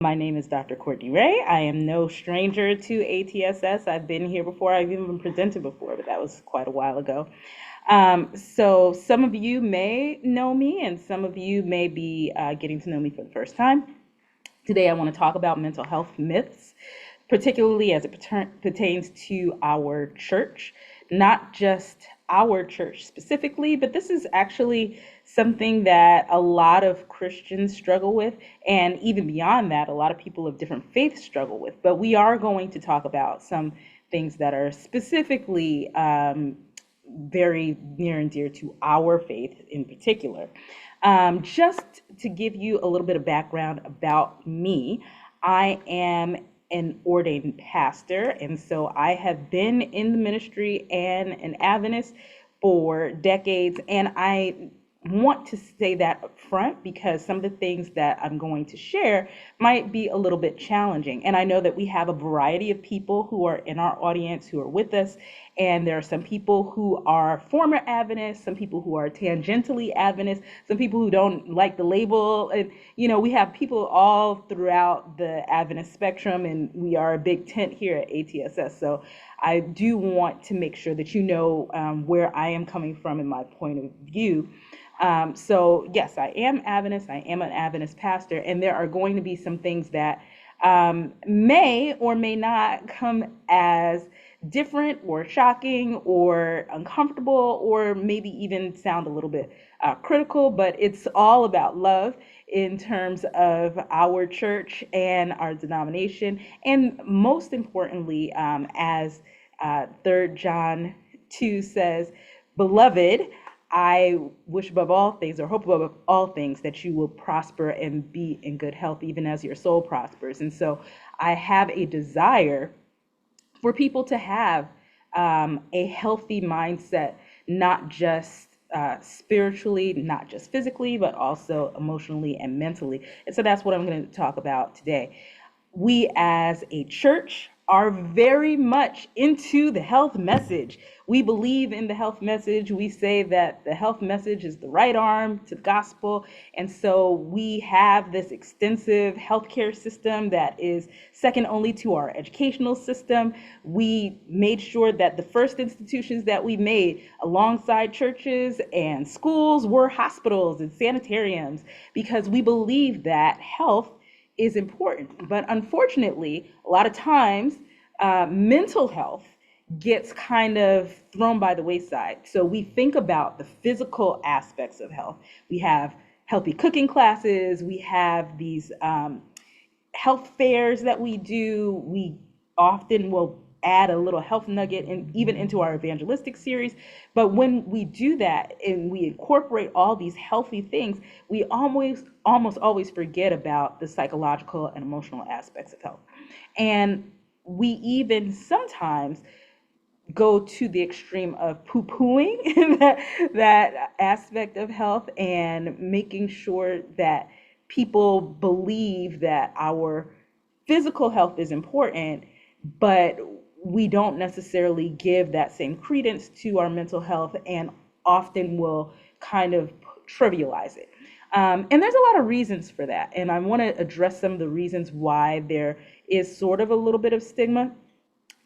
My name is Dr. Courtney Ray. I am no stranger to ATSS. I've been here before. I've even been presented before, but that was quite a while ago. So some of you may know me, and some of you may be getting to know me for the first time. Today, I want to talk about mental health myths, particularly as it pertains to our church, not just our church specifically, but this is actually something that a lot of Christians struggle with, and even beyond that, a lot of people of different faiths struggle with. But we are going to talk about some things that are specifically very near and dear to our faith in particular. Just to give you a little bit of background about me, I am an ordained pastor, and so I have been in the ministry and an Adventist for decades, and I want to say that up front because some of the things that I'm going to share might be a little bit challenging. And I know that we have a variety of people who are in our audience who are with us, and there are some people who are former Adventists, some people who are tangentially Adventists, some people who don't like the label. And, we have people all throughout the Adventist spectrum, and we are a big tent here at ATSS. So I do want to make sure that you know where I am coming from in my point of view. So yes, I am Adventist. I am an Adventist pastor, and there are going to be some things that may or may not come as different or shocking or uncomfortable, or maybe even sound a little bit critical, but it's all about love in terms of our church and our denomination. And most importantly, as 3 John 2 says, "Beloved, I wish above all things, or hope above all things, that you will prosper and be in good health, even as your soul prospers." And so I have a desire for people to have a healthy mindset, not just spiritually, not just physically, but also emotionally and mentally. And so that's what I'm going to talk about today. We as a church are very much into the health message. We believe in the health message. We say that the health message is the right arm to the gospel. And so we have this extensive healthcare system that is second only to our educational system. We made sure that the first institutions that we made alongside churches and schools were hospitals and sanitariums, because we believe that health is important. But unfortunately, a lot of times, mental health gets kind of thrown by the wayside. So we think about the physical aspects of health. We have healthy cooking classes. We have these health fairs that we do. We often will add a little health nugget even into our evangelistic series. But when we do that and we incorporate all these healthy things, we almost always forget about the psychological and emotional aspects of health. And we even sometimes go to the extreme of poo-pooing that aspect of health, and making sure that people believe that our physical health is important, but we don't necessarily give that same credence to our mental health, and often will kind of trivialize it. And there's a lot of reasons for that, and I want to address some of the reasons why there is sort of a little bit of stigma.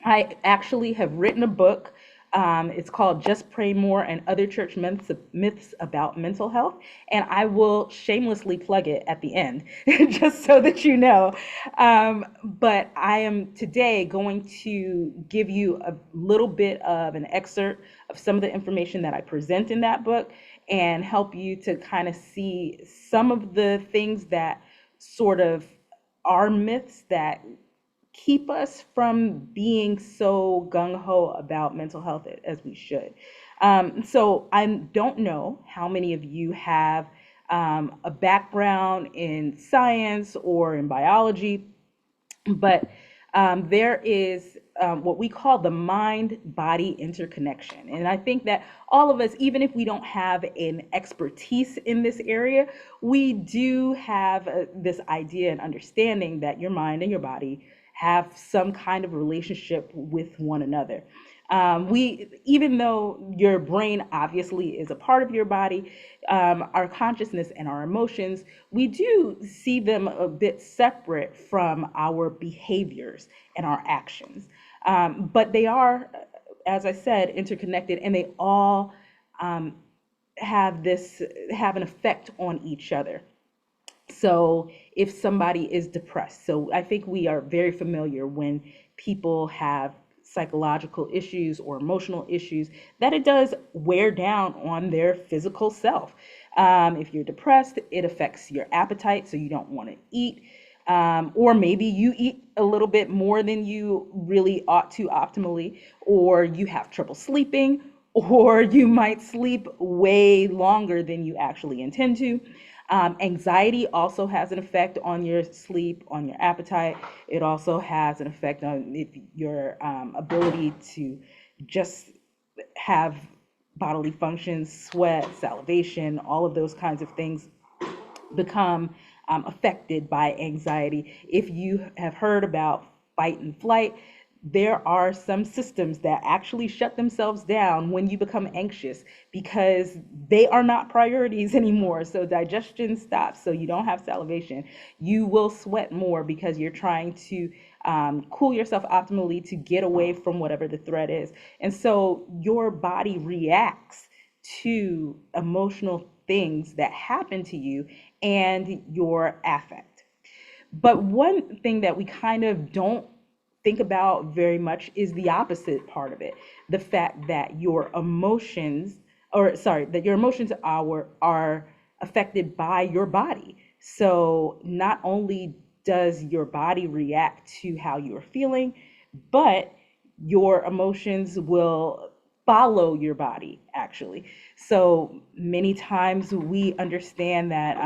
I actually have written a book. It's called Just Pray More and Other Church Myths About Mental Health. And I will shamelessly plug it at the end, just so that you know. But I am today going to give you a little bit of an excerpt of some of the information that I present in that book, and help you to kind of see some of the things that sort of are myths that keep us from being so gung-ho about mental health as we should. So I don't know how many of you have a background in science or in biology, but there is what we call the mind-body interconnection. And I think that all of us, even if we don't have an expertise in this area, we do have this idea and understanding that your mind and your body have some kind of relationship with one another. Even though your brain obviously is a part of your body, our consciousness and our emotions, we do see them a bit separate from our behaviors and our actions. But they are, as I said, interconnected, and they all um, have an effect on each other. So if somebody is depressed, so I think we are very familiar when people have psychological issues or emotional issues, that it does wear down on their physical self. If you're depressed, it affects your appetite, so you don't want to eat. Or maybe you eat a little bit more than you really ought to optimally, or you have trouble sleeping, or you might sleep way longer than you actually intend to. Anxiety also has an effect on your sleep, on your appetite. It also has an effect on your ability to just have bodily functions, sweat, salivation, all of those kinds of things become affected by anxiety. If you have heard about fight and flight, there are some systems that actually shut themselves down when you become anxious because they are not priorities anymore. So digestion stops, so you don't have salivation. You will sweat more because you're trying to cool yourself optimally to get away from whatever the threat is. And so your body reacts to emotional things that happen to you and your affect. But one thing that we kind of don't think about very much is the opposite part of it. The fact that your emotions, or sorry, that your emotions are affected by your body. So not only does your body react to how you're feeling, but your emotions will follow your body actually. So many times we understand that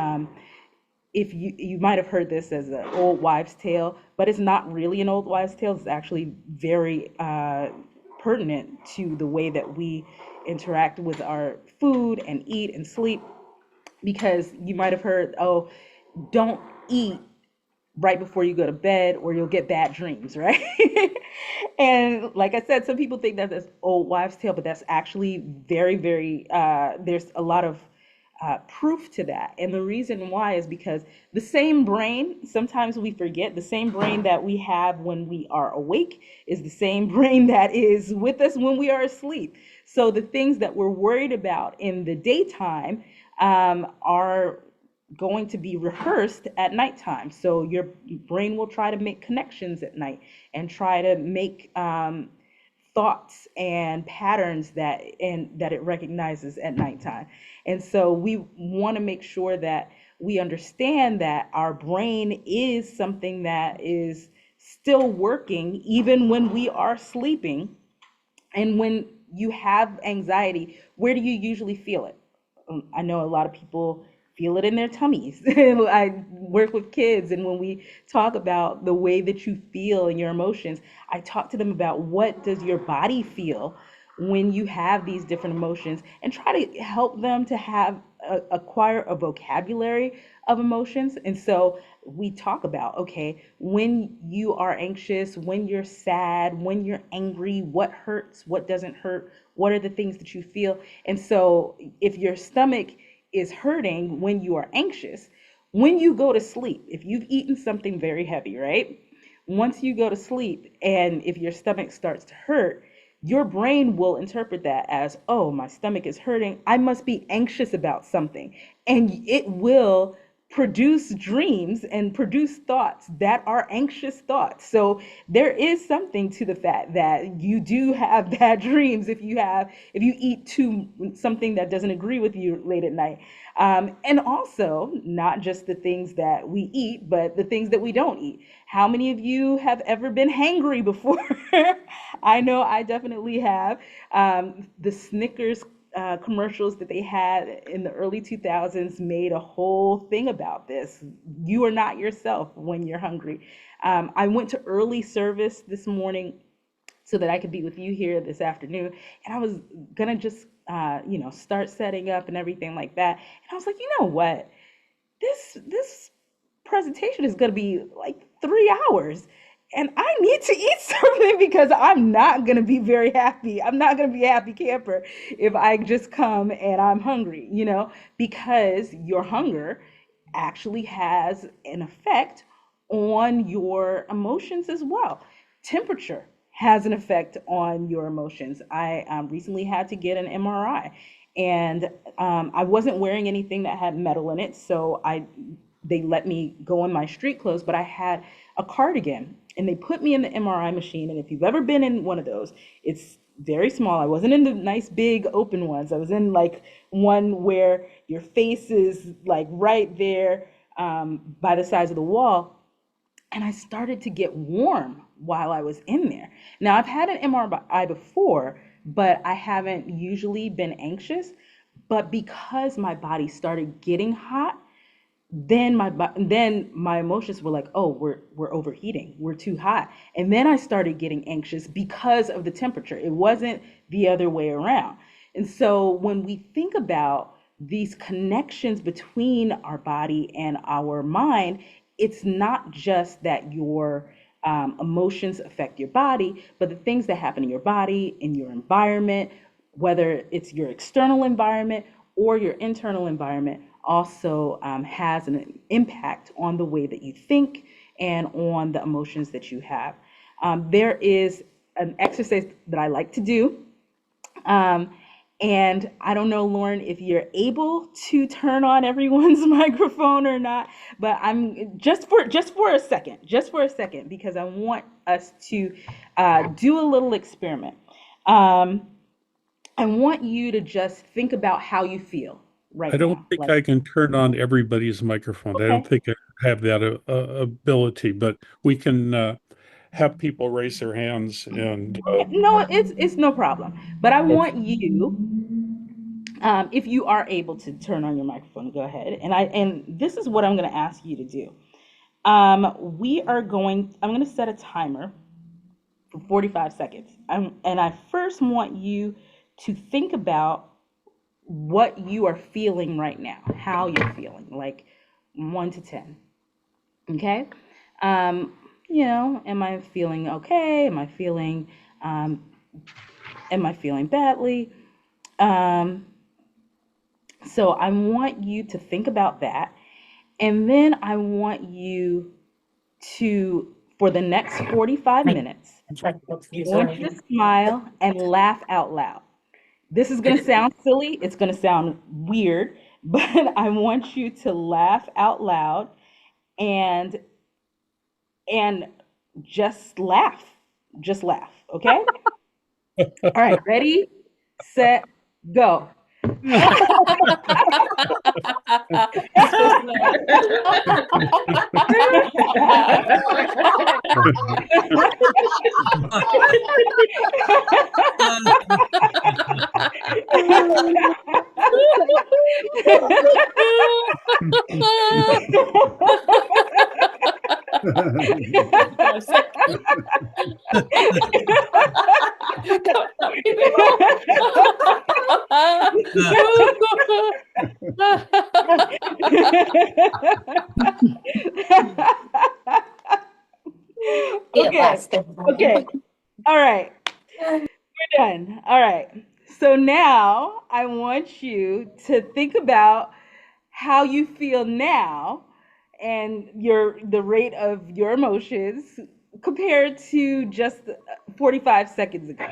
if you might have heard this as an old wives' tale, but it's not really an old wives' tale. It's actually very pertinent to the way that we interact with our food and eat and sleep. Because you might have heard, oh, don't eat right before you go to bed or you'll get bad dreams, right? And like I said, some people think that that's old wives' tale, but that's actually very, there's a lot of proof to that. And the reason why is because the same brain, sometimes we forget, the same brain that we have when we are awake is the same brain that is with us when we are asleep. So the things that we're worried about in the daytime are going to be rehearsed at nighttime. So your brain will try to make connections at night and try to make thoughts and patterns that it recognizes at nighttime. And so we want to make sure that we understand that our brain is something that is still working even when we are sleeping. And when you have anxiety, where do you usually feel it? I know a lot of people feel it in their tummies. I work with kids, and when we talk about the way that you feel and your emotions, I talk to them about what does your body feel when you have these different emotions, and try to help them to have acquire a vocabulary of emotions. And so we talk about, okay, when you are anxious, when you're sad, when you're angry, what hurts, what doesn't hurt, what are the things that you feel. And so if your stomach is hurting when you are anxious, when you go to sleep, if you've eaten something very heavy, right? Once you go to sleep and if your stomach starts to hurt, your brain will interpret that as, oh, my stomach is hurting. I must be anxious about something. And it will produce dreams and produce thoughts that are anxious thoughts. So there is something to the fact that you do have bad dreams if you eat something that doesn't agree with you late at night. And also not just the things that we eat, but the things that we don't eat. How many of you have ever been hangry before? I know I definitely have. The Snickers commercials that they had in the early 2000s made a whole thing about this. You are not yourself when you're hungry. I went to early service this morning so that I could be with you here this afternoon. And I was gonna just, start setting up and everything like that. And I was like, you know what? This presentation is gonna be like 3 hours. and I need to eat something because I'm not going to be very happy. I'm not going to be a happy camper if I just come and I'm hungry, because your hunger actually has an effect on your emotions as well. Temperature has an effect on your emotions. I recently had to get an MRI, and I wasn't wearing anything that had metal in it, so they let me go in my street clothes, but I had a cardigan, and they put me in the MRI machine. And if you've ever been in one of those, it's very small. I wasn't in the nice big open ones. I was in like one where your face is like right there, by the sides of the wall. And I started to get warm while I was in there. Now, I've had an MRI before, but I haven't usually been anxious. But because my body started getting hot, then my emotions were like, oh, we're overheating, we're too hot. And then I started getting anxious because of the temperature. It wasn't the other way around. And so when we think about these connections between our body and our mind, it's not just that your emotions affect your body, but the things that happen in your body, in your environment, whether it's your external environment or your internal environment, also has an impact on the way that you think and on the emotions that you have. There is an exercise that I like to do. Um, and I don't know, Lauren, if you're able to turn on everyone's microphone or not, but I'm just for a second, because I want us to do a little experiment. Um, I want you to just think about how you feel I right don't now. think Like, I can turn on everybody's microphone. I don't okay, think I have that ability, but we can have people raise their hands and no, it's no problem. But I okay. want you, if you are able to turn on your microphone, go ahead. And this is what I'm going to ask you to do. I'm going to set a timer for 45 seconds. And I first want you to think about what you are feeling right now, how you're feeling, like 1 to 10. Okay. Um, am I feeling okay? Um, am I feeling badly? Um, so I want you to think about that. And then I want you to, for the next 45 minutes, I want you to smile and laugh out loud. This is going to sound silly. It's going to sound weird, but I want you to laugh out loud and and just laugh. Just laugh, okay? All right, ready, set, go. Okay, okay, all right, we're done. All right. So now I want you to think about how you feel now and the rate of your emotions compared to just 45 seconds ago.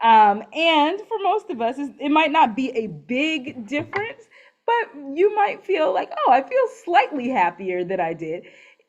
And for most of us, it might not be a big difference, but you might feel like, oh, I feel slightly happier than I did.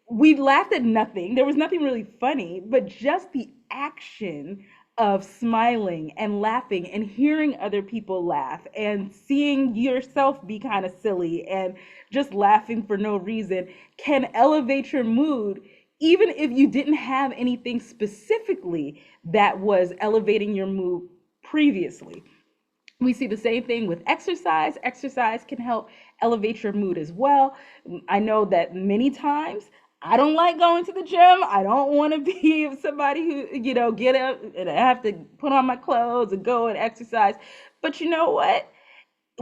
We laughed at nothing. There was nothing really funny, but just the action of smiling and laughing and hearing other people laugh and seeing yourself be kind of silly and just laughing for no reason can elevate your mood, even if you didn't have anything specifically that was elevating your mood previously. We see the same thing with exercise. Exercise can help elevate your mood as well. I know that many times I don't like going to the gym. I don't want to be somebody who, get up and I have to put on my clothes and go and exercise. But you know what?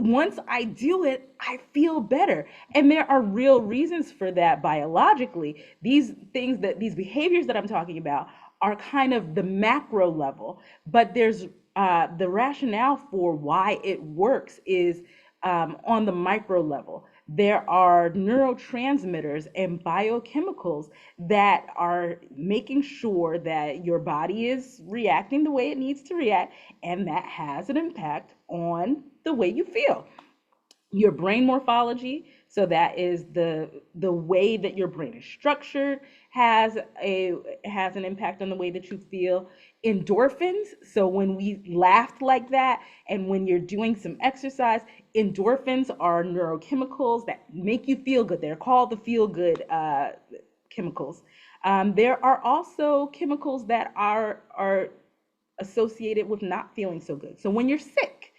once I do it, I feel better. And there are real reasons for that biologically. These things that these behaviors that I'm talking about are kind of the macro level, but there's the rationale for why it works is on the micro level. There are neurotransmitters and biochemicals that are making sure that your body is reacting the way it needs to react, and that has an impact on the way you feel. Your brain morphology, so that is the way that your brain is structured, has an impact on the way that you feel. Endorphins, so when we laughed like that and when you're doing some exercise, endorphins are neurochemicals that make you feel good. They're called the feel good chemicals. There are also chemicals that are associated with not feeling so good. So when you're sick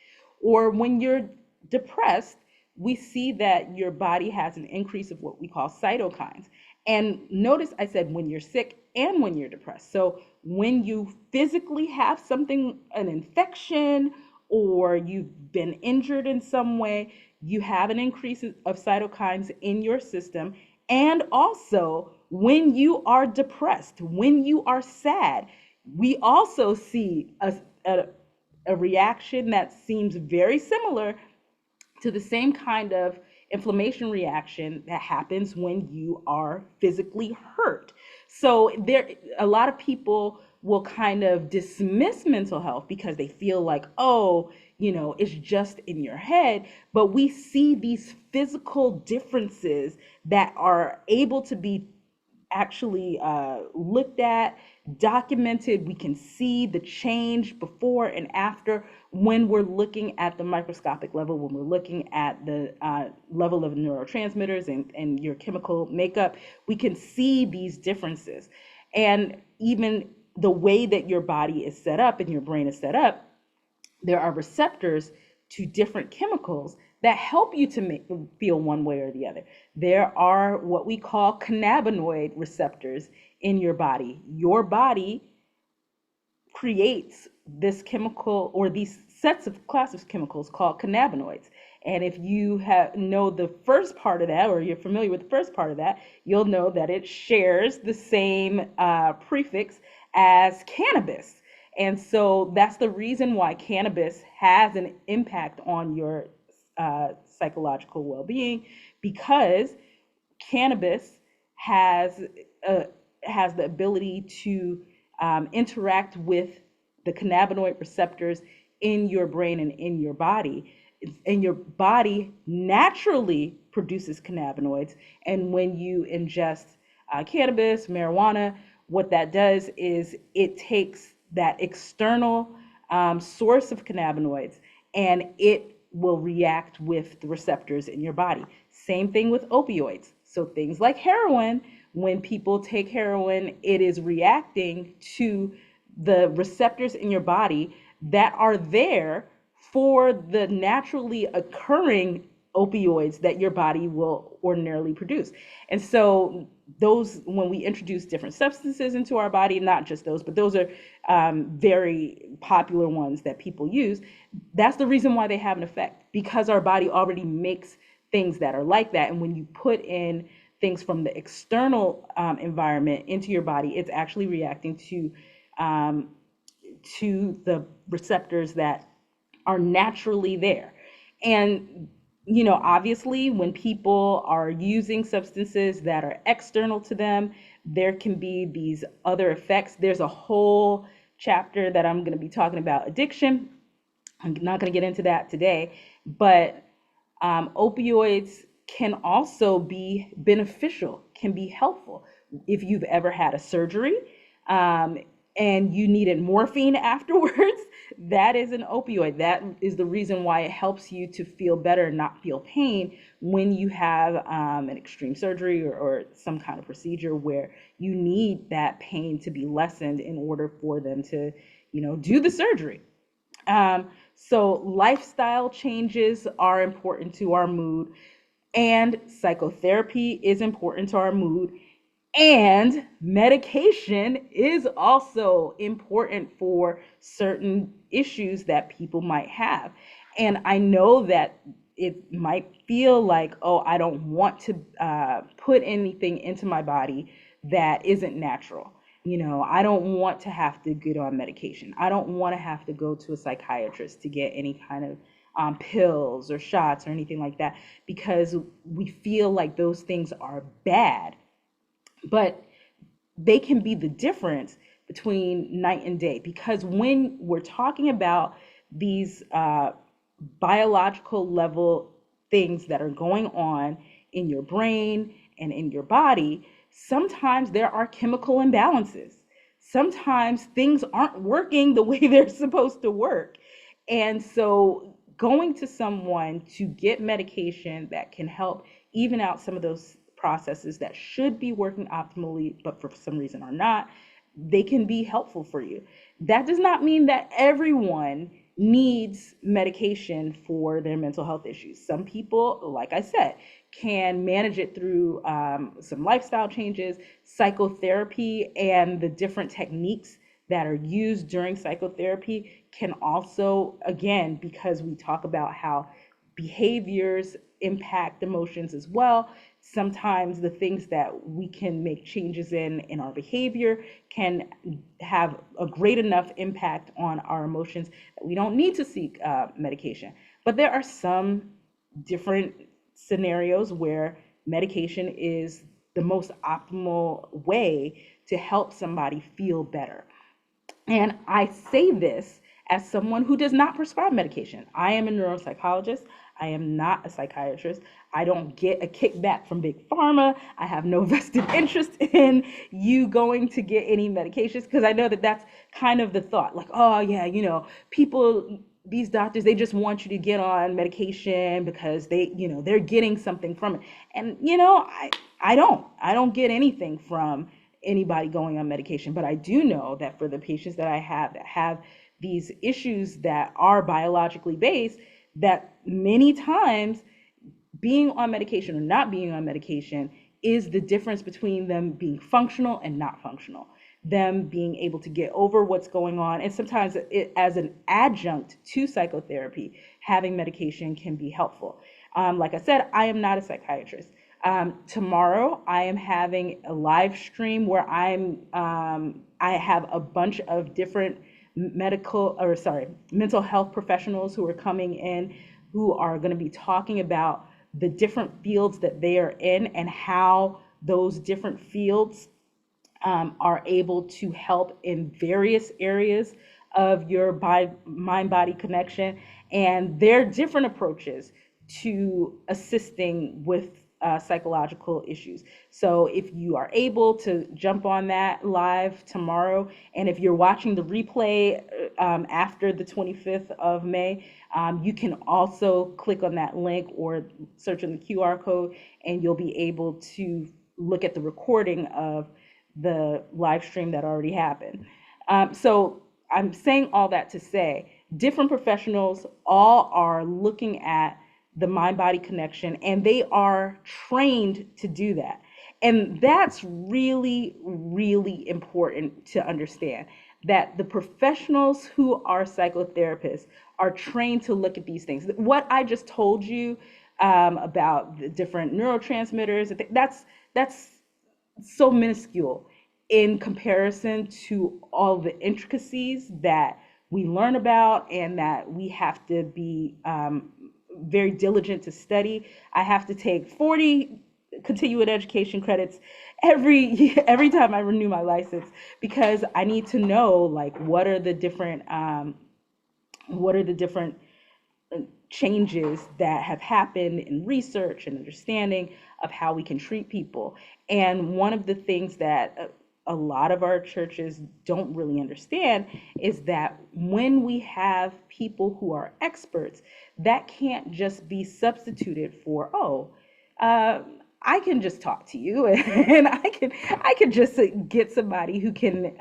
or when you're depressed, we see that your body has an increase of what we call cytokines. And notice I said when you're sick and when you're depressed. So when you physically have something, an infection, or you've been injured in some way, you have an increase of cytokines in your system. And also, when you are depressed, when you are sad, we also see a reaction that seems very similar to the same kind of inflammation reaction that happens when you are physically hurt. So there, a lot of people will kind of dismiss mental health because they feel like, oh, it's just in your head. But we see these physical differences that are able to be actually looked at, documented. We can see the change before and after when we're looking at the microscopic level, when we're looking at the level of neurotransmitters and your chemical makeup. We can see these differences. And even the way that your body is set up and your brain is set up, there are receptors to different chemicals that help you to feel one way or the other. There are what we call cannabinoid receptors in your body. Your body creates this chemical or these sets of class of chemicals called cannabinoids. And if you know the first part of that, or you're familiar with the first part of that, you'll know that it shares the same prefix as cannabis. And so that's the reason why cannabis has an impact on your psychological well-being, because cannabis has the ability to interact with the cannabinoid receptors in your brain and in your body. And your body naturally produces cannabinoids. And when you ingest cannabis, marijuana, what that does is it takes that external source of cannabinoids and it will react with the receptors in your body. Same thing with opioids. So things like heroin, when people take heroin, it is reacting to the receptors in your body that are there for the naturally occurring opioids that your body will ordinarily produce. And so those, when we introduce different substances into our body, not just those, but those are very popular ones that people use. That's the reason why they have an effect, because our body already makes things that are like that. And when you put in things from the external environment into your body, it's actually reacting to the receptors that are naturally there. And obviously, when people are using substances that are external to them, there can be these other effects. There's a whole chapter that I'm going to be talking about addiction. I'm not going to get into that today, but opioids can also be beneficial, can be helpful. If you've ever had a surgery and you needed morphine afterwards, that is an opioid. That is the reason why it helps you to feel better and not feel pain when you have an extreme surgery or some kind of procedure where you need that pain to be lessened in order for them to, do the surgery. So lifestyle changes are important to our mood, and psychotherapy is important to our mood. And medication is also important for certain issues that people might have. And I know that it might feel like, oh, I don't want to put anything into my body that isn't natural. I don't want to have to get on medication. I don't want to have to go to a psychiatrist to get any kind of pills or shots or anything like that, because we feel like those things are bad. But they can be the difference between night and day, because when we're talking about these biological level things that are going on in your brain and in your body, sometimes there are chemical imbalances. Sometimes things aren't working the way they're supposed to work. And so going to someone to get medication that can help even out some of those processes that should be working optimally, but for some reason are not, they can be helpful for you. That does not mean that everyone needs medication for their mental health issues. Some people, like I said, can manage it through some lifestyle changes, psychotherapy, and the different techniques that are used during psychotherapy can also, again, because we talk about how behaviors impact emotions as well. Sometimes the things that we can make changes in our behavior can have a great enough impact on our emotions that we don't need to seek medication. But there are some different scenarios where medication is the most optimal way to help somebody feel better. And I say this as someone who does not prescribe medication. I am a neuropsychologist. I am not a psychiatrist. I don't get a kickback from Big Pharma. I have no vested interest in you going to get any medications, because I know that that's kind of the thought. Like, oh, yeah, people, these doctors, they just want you to get on medication because they're getting something from it. And, I don't get anything from anybody going on medication. But I do know that for the patients that I have that have these issues that are biologically based, that many times being on medication or not being on medication is the difference between them being functional and not functional, them being able to get over what's going on. And sometimes as an adjunct to psychotherapy, having medication can be helpful. Like I said, I am not a psychiatrist. Tomorrow, I am having a live stream where I have a bunch of different mental health professionals who are coming in, who are going to be talking about the different fields that they are in and how those different fields are able to help in various areas of your mind-body connection, and their different approaches to assisting with psychological issues. So if you are able to jump on that live tomorrow, and if you're watching the replay after the 25th of May, you can also click on that link or search in the QR code, and you'll be able to look at the recording of the live stream that already happened. So I'm saying all that to say different professionals all are looking at the mind-body connection, and they are trained to do that. And that's really, really important to understand, that the professionals who are psychotherapists are trained to look at these things. What I just told you about the different neurotransmitters, that's so minuscule in comparison to all the intricacies that we learn about and that we have to be very diligent to study. I have to take 40 continuing education credits every time I renew my license, because I need to know, like, what are the different changes that have happened in research and understanding of how we can treat people. And one of the things that a lot of our churches don't really understand is that when we have people who are experts, that can't just be substituted for, I can just talk to you and I can just get somebody who can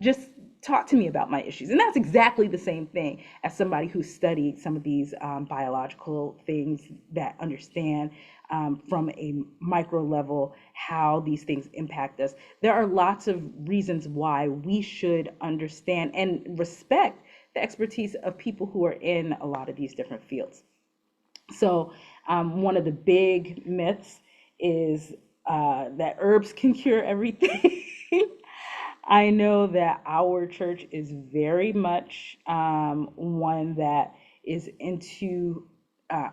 just talk to me about my issues. And that's exactly the same thing as somebody who studied some of these biological things, that understand from a micro level how these things impact us. There are lots of reasons why we should understand and respect the expertise of people who are in a lot of these different fields. So one of the big myths is that herbs can cure everything. I know that our church is very much one that is into uh,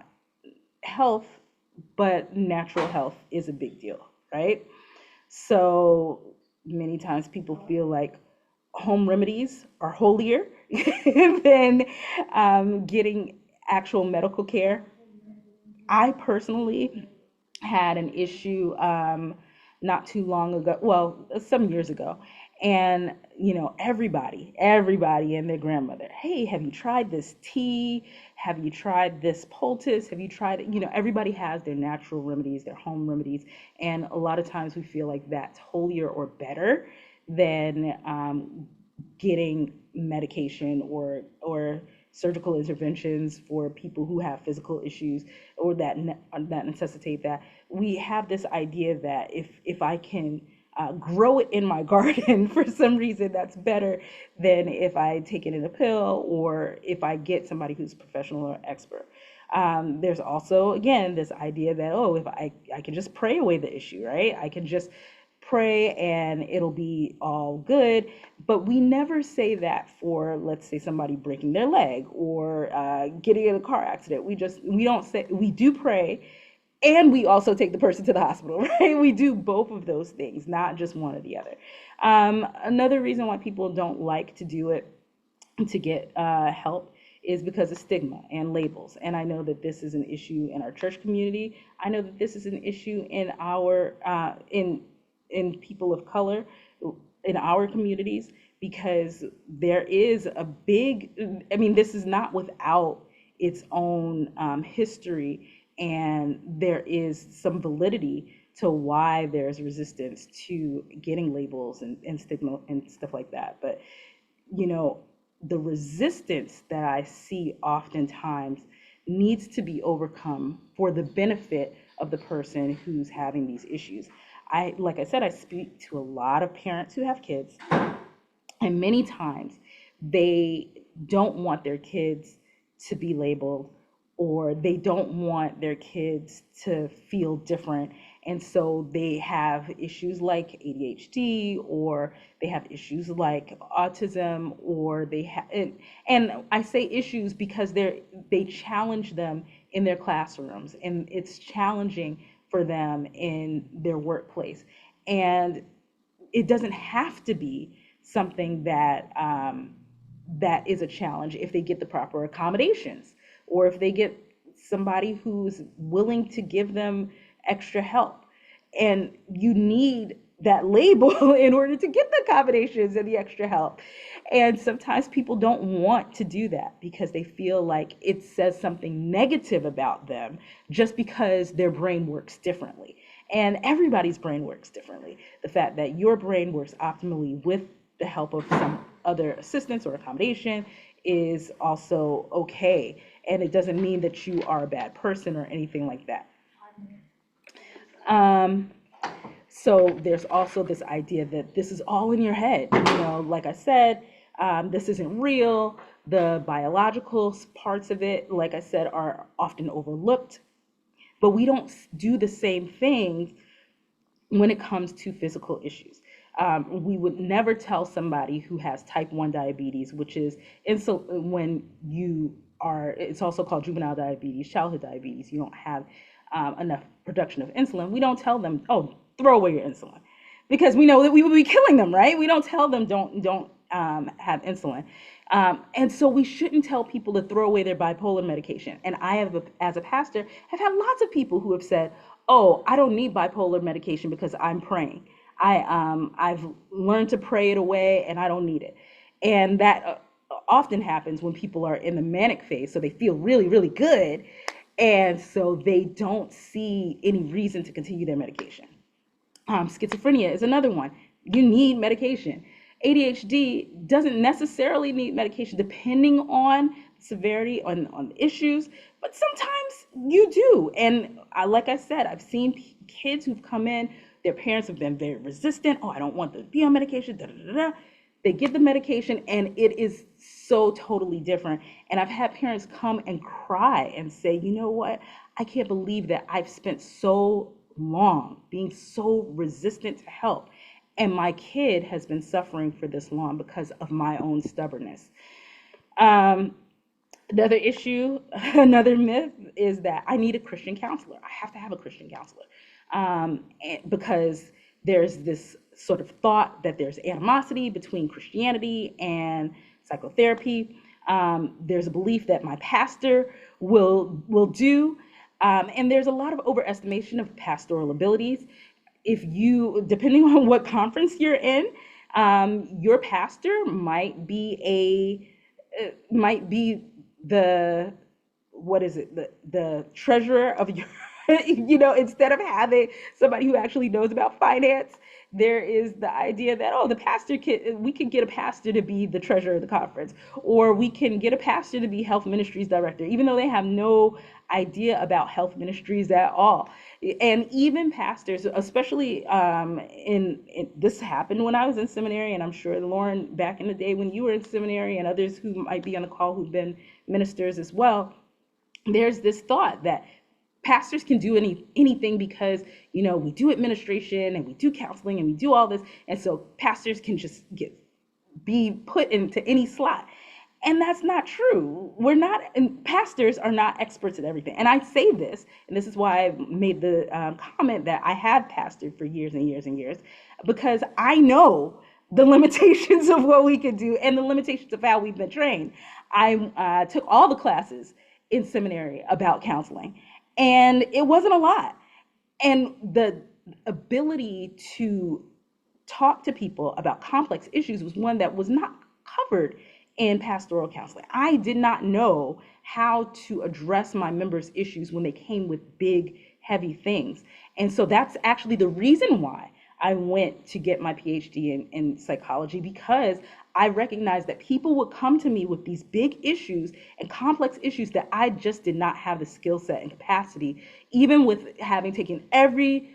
health, but natural health is a big deal, right? So many times people feel like home remedies are holier than getting actual medical care. I personally had an issue not too long ago, well, some years ago. And, everybody and their grandmother, hey, have you tried this tea? Have you tried this poultice? Have you tried it? Everybody has their natural remedies, their home remedies. And a lot of times we feel like that's holier or better than getting medication or surgical interventions for people who have physical issues or that necessitate that. We have this idea that if I can grow it in my garden for some reason, that's better than if I take it in a pill or if I get somebody who's professional or expert. There's also, again, this idea that, if I can just pray away the issue, right? I can just pray and it'll be all good. But we never say that for, let's say, somebody breaking their leg or getting in a car accident. We don't say, we do pray and we also take the person to the hospital, right? We do both of those things, not just one or the other. Another reason why people don't like to do it, to get help, is because of stigma and labels. And I know that this is an issue in our church community. I know that this is an issue in our in people of color in our communities, because there is a big, this is not without its own history, and there is some validity to why there's resistance to getting labels and stigma and stuff like that. But the resistance that I see oftentimes needs to be overcome for the benefit of the person who's having these issues. Like I said, I speak to a lot of parents who have kids, and many times they don't want their kids to be labeled, or they don't want their kids to feel different. And so they have issues like ADHD, or they have issues like autism, or they have, and I say issues because they challenge them in their classrooms, and it's challenging for them in their workplace. And it doesn't have to be something that that is a challenge if they get the proper accommodations, or if they get somebody who's willing to give them extra help. And you need that label in order to get the accommodations and the extra help. And sometimes people don't want to do that because they feel like it says something negative about them just because their brain works differently. And everybody's brain works differently. The fact that your brain works optimally with the help of some other assistance or accommodation is also okay. And it doesn't mean that you are a bad person or anything like that. So there's also this idea that this is all in your head. Like I said, this isn't real. The biological parts of it, like I said, are often overlooked. But we don't do the same thing when it comes to physical issues. We would never tell somebody who has type 1 diabetes, which is when it's also called juvenile diabetes, childhood diabetes. You don't have enough production of insulin. We don't tell them, throw away your insulin, because we know that we would be killing them, right? We don't tell them don't have insulin. And so we shouldn't tell people to throw away their bipolar medication. And I have, as a pastor, have had lots of people who have said, I don't need bipolar medication because I'm praying. I've learned to pray it away and I don't need it. And that often happens when people are in the manic phase. So they feel really, really good. And so they don't see any reason to continue their medication. Schizophrenia is another one. You need medication. ADHD doesn't necessarily need medication depending on severity, on the issues, but sometimes you do. And like I said, I've seen kids who've come in, their parents have been very resistant. I don't want to be on medication, da, da, da, da. They get the medication and it is so totally different. And I've had parents come and cry and say, you know what? I can't believe that I've spent so long being so resistant to help. And my kid has been suffering for this long because of my own stubbornness. Um, Another issue, another myth is that I need a Christian counselor. I have to have a Christian counselor, because there's this sort of thought that there's animosity between Christianity and psychotherapy. There's a belief that my pastor will do, and there's a lot of overestimation of pastoral abilities. If you, depending on what conference you're in, your pastor might be the, what is it, the treasurer of your instead of having somebody who actually knows about finance, there is the idea that, oh, we can get a pastor to be the treasurer of the conference, or we can get a pastor to be health ministries director, even though they have no idea about health ministries at all. And even pastors, especially in this happened when I was in seminary, and I'm sure, Lauren, back in the day when you were in seminary, and others who might be on the call who've been ministers as well, there's this thought that pastors can do anything because we do administration and we do counseling and we do all this, and so pastors can just be put into any slot. And that's not true. We're not, and pastors are not experts at everything. And I say this, and this is why I made the comment that I have pastored for years and years and years, because I know the limitations of what we can do and the limitations of how we've been trained. I took all the classes in seminary about counseling, and it wasn't a lot. And the ability to talk to people about complex issues was one that was not covered in pastoral counseling. I did not know how to address my members' issues when they came with big, heavy things. And so that's actually the reason why I went to get my PhD in psychology, because I recognized that people would come to me with these big issues and complex issues that I just did not have the skill set and capacity, even with having taken every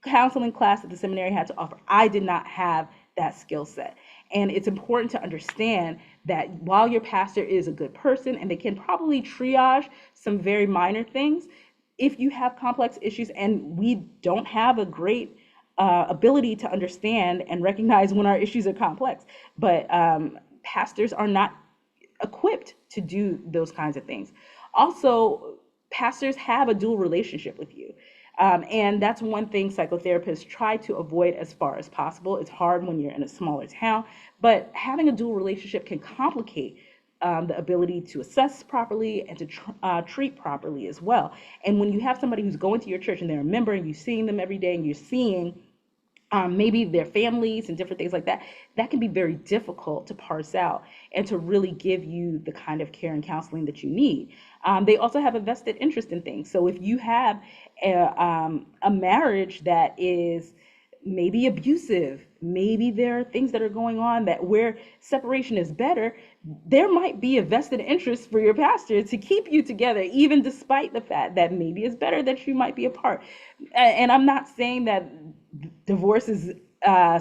counseling class that the seminary had to offer. I did not have that skill set. And it's important to understand that while your pastor is a good person and they can probably triage some very minor things, if you have complex issues, and we don't have a great ability to understand and recognize when our issues are complex, but pastors are not equipped to do those kinds of things. Also, pastors have a dual relationship with you. And that's one thing psychotherapists try to avoid as far as possible. It's hard when you're in a smaller town, but having a dual relationship can complicate the ability to assess properly and to treat properly as well. And when you have somebody who's going to your church and they're a member and you're seeing them every day and you're seeing maybe their families and different things like that, that can be very difficult to parse out and to really give you the kind of care and counseling that you need. They also have a vested interest in things. So if you have a marriage that is maybe abusive, maybe there are things that are going on that where separation is better, there might be a vested interest for your pastor to keep you together, even despite the fact that maybe it's better that you might be apart. And I'm not saying that divorce is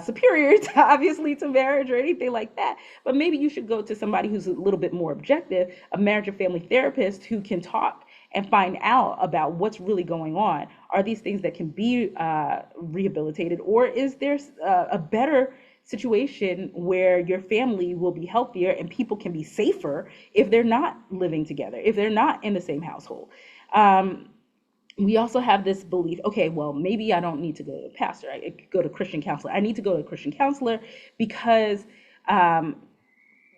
superior to, obviously, to marriage or anything like that, but maybe you should go to somebody who's a little bit more objective, a marriage or family therapist who can talk and find out about what's really going on. Are these things that can be rehabilitated, or is there a better situation where your family will be healthier and people can be safer if they're not living together, if they're not in the same household? We also have this belief, okay, well, maybe I don't need to go to a pastor. I could go to a Christian counselor. I need to go to a Christian counselor because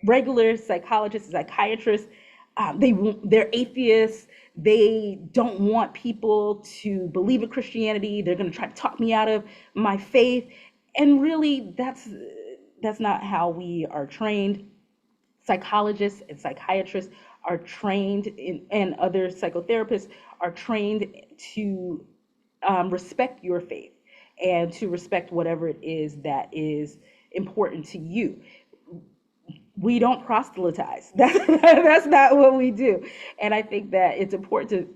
regular psychologists and psychiatrists, they're atheists. They don't want people to believe in Christianity. They're going to try to talk me out of my faith. And really, that's not how we are trained. Psychologists and psychiatrists are trained and other psychotherapists are trained to respect your faith and to respect whatever it is that is important to you. We don't proselytize. That's not what we do. And I think that it's important to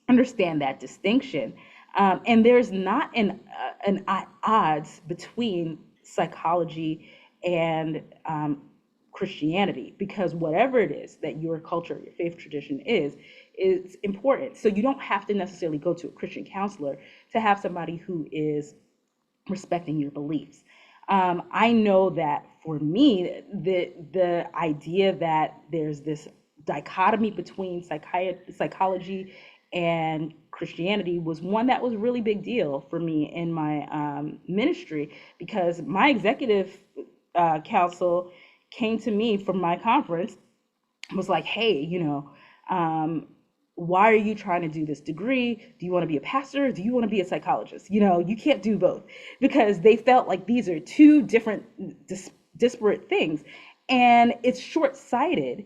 understand that distinction. And there's not an odds between psychology and Christianity, because whatever it is that your culture, your faith tradition is important. So you don't have to necessarily go to a Christian counselor to have somebody who is respecting your beliefs. I know that for me, the idea that there's this dichotomy between psychology and Christianity was one that was a really big deal for me in my ministry, because my executive council came to me from my conference, was like, hey, um, why are you trying to do this degree? Do you want to be a pastor? Or do you want to be a psychologist? You can't do both, because they felt like these are two different disparate things. And it's short-sighted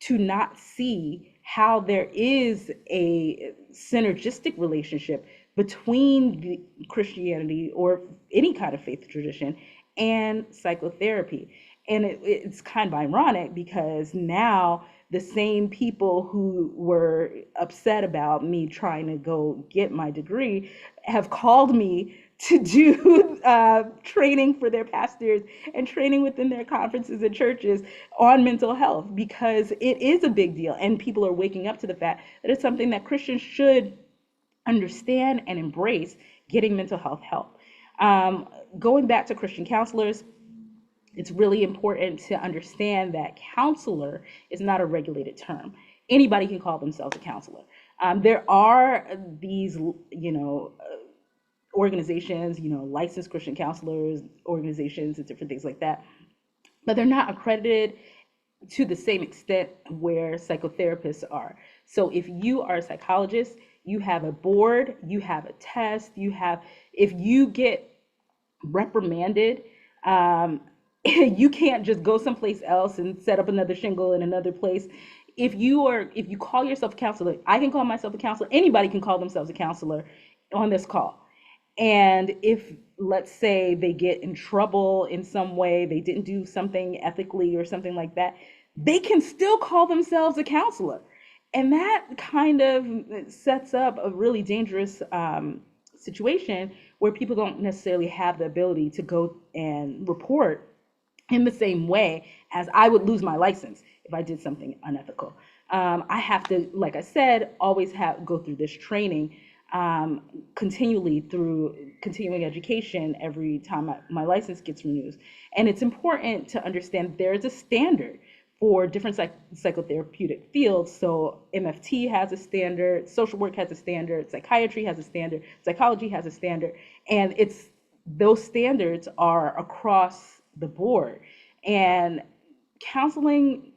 to not see how there is a synergistic relationship between the Christianity or any kind of faith tradition and psychotherapy. And it's kind of ironic, because now the same people who were upset about me trying to go get my degree have called me to do training for their pastors and training within their conferences and churches on mental health, because it is a big deal. And people are waking up to the fact that it's something that Christians should understand and embrace, getting mental health help. Going back to Christian counselors, it's really important to understand that counselor is not a regulated term. Anybody can call themselves a counselor. There are these, organizations, licensed Christian counselors, organizations, and different things like that, but they're not accredited to the same extent where psychotherapists are. So if you are a psychologist, you have a board, you have a test, if you get reprimanded, you can't just go someplace else and set up another shingle in another place. If you call yourself a counselor, I can call myself a counselor. Anybody can call themselves a counselor on this call. And if, let's say, they get in trouble in some way, they didn't do something ethically or something like that, they can still call themselves a counselor. And that kind of sets up a really dangerous situation where people don't necessarily have the ability to go and report in the same way as I would lose my license if I did something unethical. I have to, like I said, always go through this training continually through continuing education every time my license gets renewed. And it's important to understand there's a standard for different psychotherapeutic fields. So MFT has a standard, social work has a standard, psychiatry has a standard, psychology has a standard, and those standards are across the board. And counseling,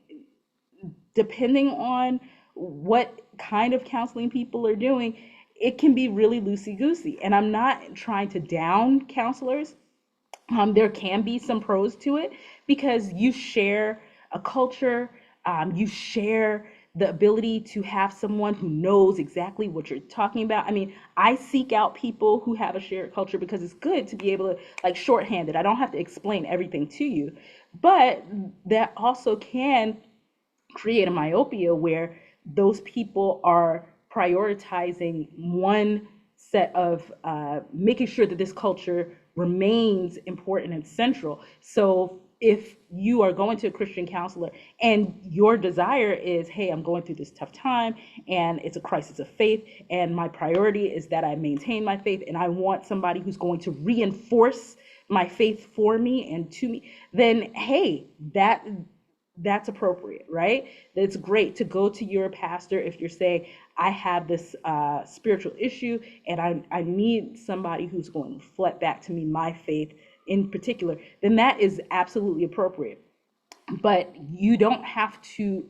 depending on what kind of counseling people are doing, it can be really loosey-goosey. And I'm not trying to down counselors. There can be some pros to it, because you share a culture, you share the ability to have someone who knows exactly what you're talking about. I mean, I seek out people who have a shared culture, because it's good to be able to, like, shorthand it. I don't have to explain everything to you, but that also can create a myopia where those people are prioritizing one set of making sure that this culture remains important and central. So if you are going to a Christian counselor and your desire is, hey, I'm going through this tough time and it's a crisis of faith, and my priority is that I maintain my faith, and I want somebody who's going to reinforce my faith for me and to me, then hey, that's appropriate, right? It's great to go to your pastor if you're saying, I have this spiritual issue and I need somebody who's going to reflect back to me my faith in particular, then that is absolutely appropriate. But you don't have to,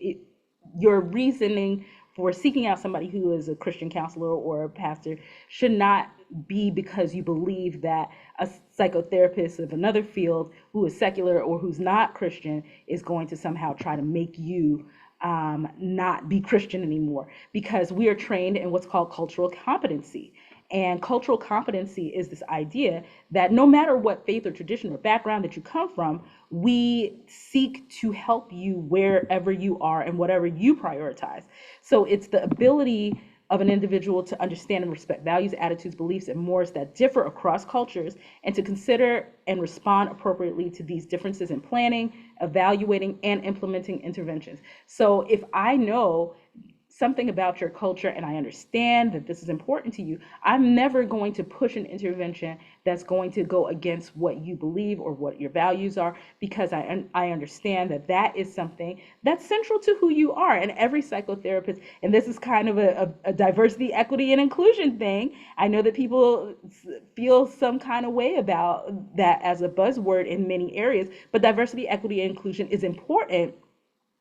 your reasoning for seeking out somebody who is a Christian counselor or a pastor should not be because you believe that a psychotherapist of another field who is secular or who's not Christian is going to somehow try to make you not be Christian anymore, because we are trained in what's called cultural competency. And cultural competency is this idea that no matter what faith or tradition or background that you come from, we seek to help you wherever you are and whatever you prioritize. So it's the ability of an individual to understand and respect values, attitudes, beliefs, and mores that differ across cultures, and to consider and respond appropriately to these differences in planning, evaluating, and implementing interventions. So if I know something about your culture and I understand that this is important to you, I'm never going to push an intervention that's going to go against what you believe or what your values are, because I understand that that is something that's central to who you are. And every psychotherapist, and this is kind of a diversity, equity, and inclusion thing. I know that people feel some kind of way about that as a buzzword in many areas, but diversity, equity, and inclusion is important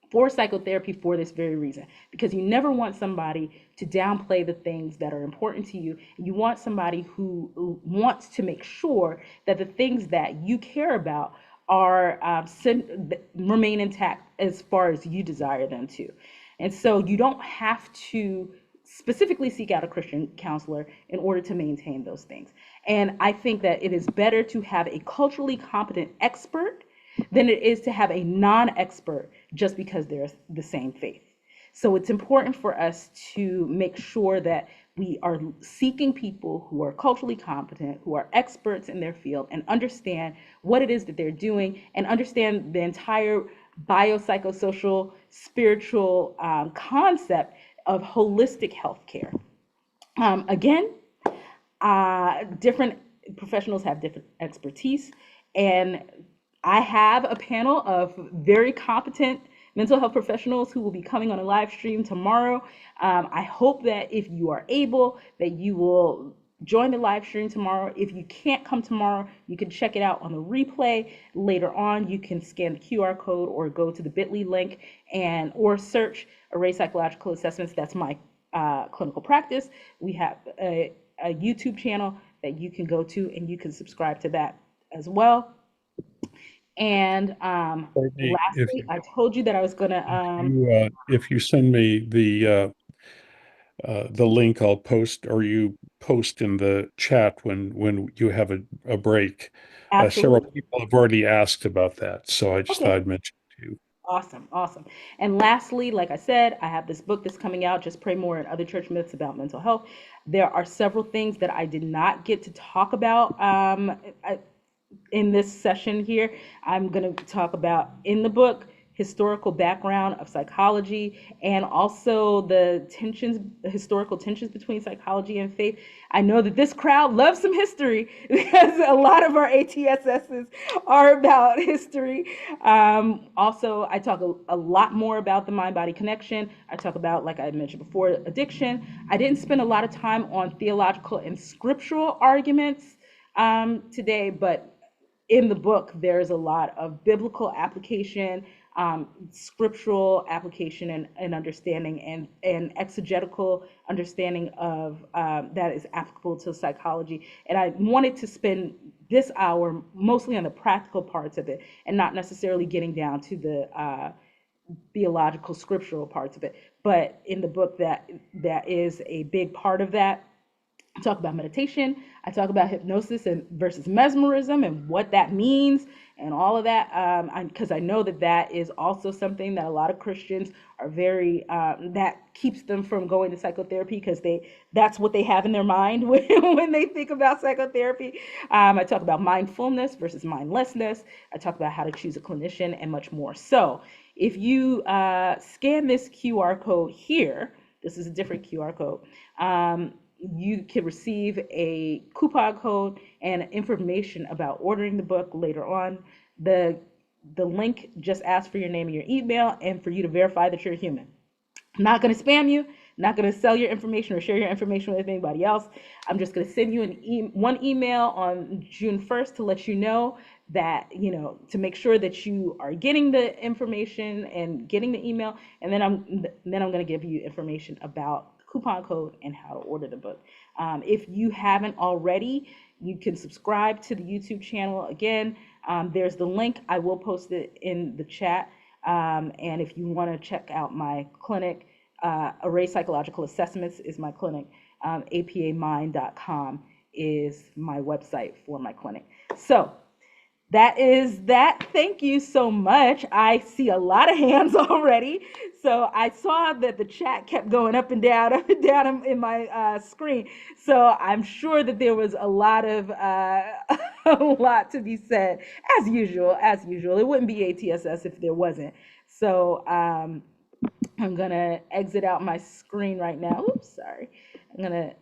for psychotherapy for this very reason, because you never want somebody to downplay the things that are important to you. You want somebody who wants to make sure that the things that you care about are remain intact as far as you desire them to. And so you don't have to specifically seek out a Christian counselor in order to maintain those things. And I think that it is better to have a culturally competent expert than it is to have a non-expert just because they're the same faith. So it's important for us to make sure that we are seeking people who are culturally competent, who are experts in their field, and understand what it is that they're doing, and understand the entire biopsychosocial, spiritual concept of holistic healthcare. Again, different professionals have different expertise, and I have a panel of very competent mental health professionals who will be coming on a live stream tomorrow. I hope that if you are able, that you will join the live stream tomorrow. If you can't come tomorrow, you can check it out on the replay later on. You can scan the QR code or go to the bit.ly link or search Array Psychological Assessments. That's my clinical practice. We have a YouTube channel that you can go to, and you can subscribe to that as well. And Courtney, lastly, I told you that I was going to. if you send me the link, I'll post, or you post in the chat when you have a break. Several Absolutely. people have already asked about that, so I just thought Okay. I'd mention it to you. Awesome. Awesome. And lastly, like I said, I have this book that's coming out, Just Pray More and Other Church Myths About Mental Health. There are several things that I did not get to talk about in this session here. I'm going to talk about in the book historical background of psychology, and also the historical tensions between psychology and faith. I know that this crowd loves some history because a lot of our ATSSs are about history. Also, I talk a lot more about the mind-body connection. I talk about, like I mentioned before, addiction. I didn't spend a lot of time on theological and scriptural arguments today, but in the book, there's a lot of biblical application, scriptural application and understanding, and exegetical understanding of that is applicable to psychology. And I wanted to spend this hour mostly on the practical parts of it, and not necessarily getting down to the theological, scriptural parts of it. But in the book, that is a big part of that. I talk about meditation. I talk about hypnosis versus mesmerism and what that means and all of that, because I know that is also something that a lot of Christians are very, that keeps them from going to psychotherapy, because that's what they have in their mind when they think about psychotherapy. I talk about mindfulness versus mindlessness. I talk about how to choose a clinician and much more. So if you scan this QR code here, this is a different QR code. You can receive a coupon code and information about ordering the book later on. The link just asks for your name and your email, and for you to verify that you're a human. I'm not going to spam you, not going to sell your information or share your information with anybody else. I'm just going to send you one email on June 1st to let you know that, to make sure that you are getting the information and getting the email. And then I'm going to give you information about coupon code and how to order the book. If you haven't already, you can subscribe to the YouTube channel. Again, there's the link. I will post it in the chat. And if you want to check out my clinic, Array Psychological Assessments is my clinic. APAmind.com is my website for my clinic. So That is that. Thank you so much. I see a lot of hands already. So I saw that the chat kept going up and down in my screen. So I'm sure that there was a lot of a lot to be said, as usual. As usual, it wouldn't be ATSS if there wasn't. So I'm gonna exit out my screen right now. Oops, sorry. I'm gonna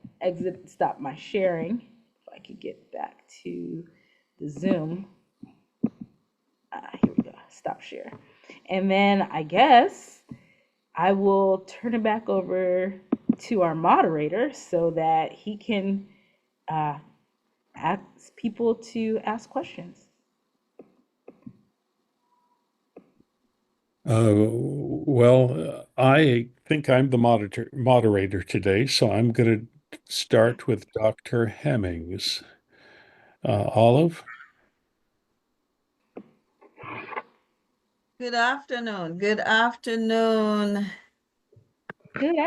stop my sharing. If I could get back to the Zoom. Here we go. Stop share. And then I guess I will turn it back over to our moderator so that he can uh, ask people to ask questions. I think I'm the moderator today, so I'm going to start with Dr. Hemmings. Olive? Good afternoon. Good afternoon. Good